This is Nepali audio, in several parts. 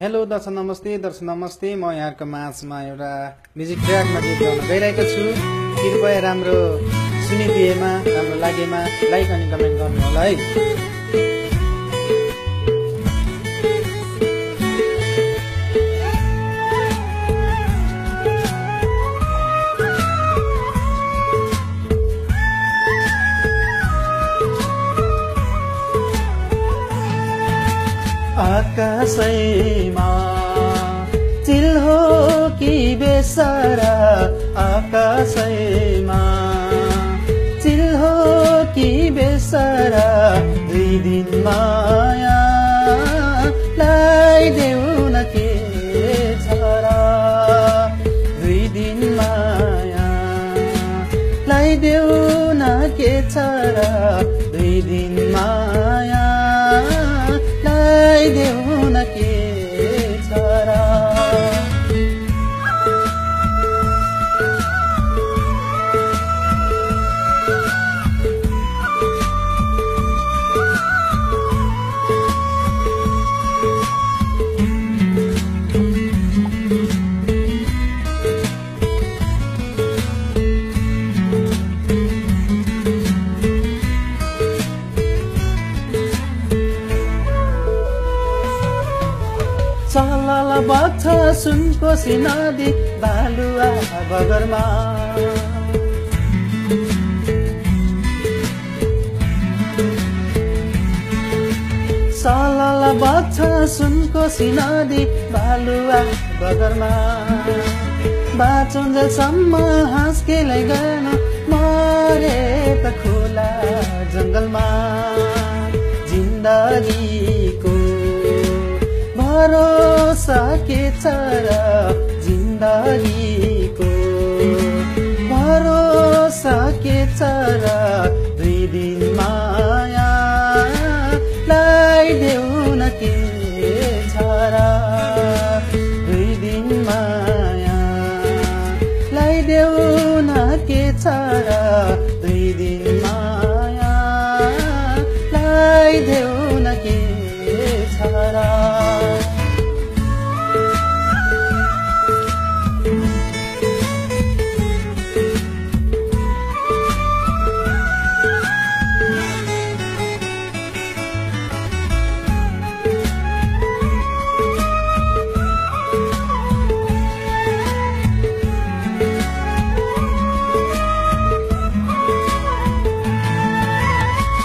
हेलो दर्शक नमस्ते म यहाँको माझमा एउटा म्युजिक ट्र्याकमा गीत गाउन गइरहेको छु। कृपया राम्रो सुनिदिएमा राम्रो लागेमा लाइक अनि कमेन्ट गर्नु होला है। आकाशैमा चिल हो कि बेसारा, आकाशैमा चिल हो कि बेसारा, दुई दिन माया लाई देऊ न के छरा, दुई दिन माया लाई देऊ न के छरा, दुई दिन माया देऊ न के छरा। चलल बग्छ सुनकोशी नदी बालुवा बगरमा, चलल बग्छ सुनकोशी नदी बालुवा बगरमा, बाँचुन्जेलसम्म हाँस्केलाई गर्न मरे त खुला जंगलमा, जिन्दगीको भरोसा के छ र, जिन्दगीको भरोसा के छ र, दुई दिन माया लाई देऊ न के छ र, दुई दिन माया लाई देऊ न के छ र, दुई दिन माया लाई देऊ न के छ र।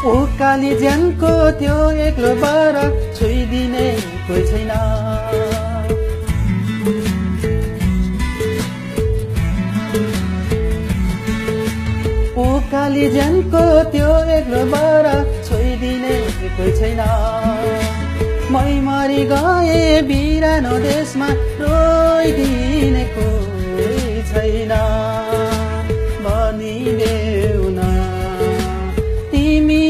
उकाली ज्यानको त्यो एक्लो बार छोइदिने कोही छैन, उकाली ज्यानको त्यो एक्लो बार छोइदिने कोही छैन, मै मरि गए बिरानो देशमा रोइदिने कोही छैन, भनिदेऊ न तिमी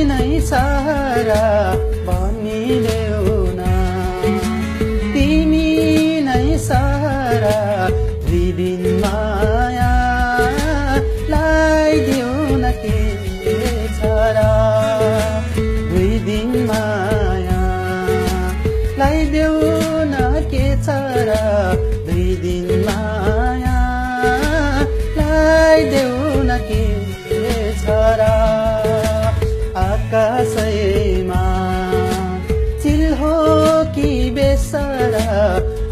नै सहारा, भनिदेऊ न तिमी नै सहारा, दुई दिन माया लाई देऊ न के छ र, दुई दिन माया लाई देऊ न के छ र, दुई दिन माया लाई देऊ न के छ र। आकाशैमा चिल हो कि बेसारा,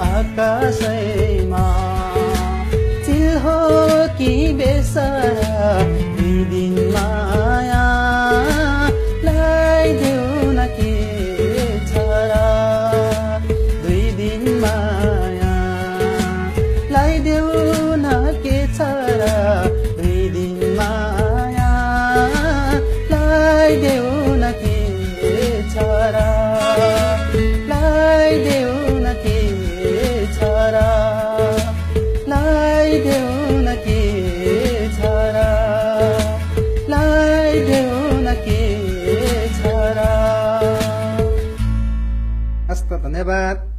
आकाशैमा चिल हो कि बेसारा, दुई दिन माया लाई देऊ न के छ र, दुई दिन माया लाई देऊ न के छ र, दुई दिन माया लाई देऊ न के छ र, लाई देऊ न के छ र, लाई देऊ न के छ र, लाई देऊ न के छ र। हस्त धन्यवाद।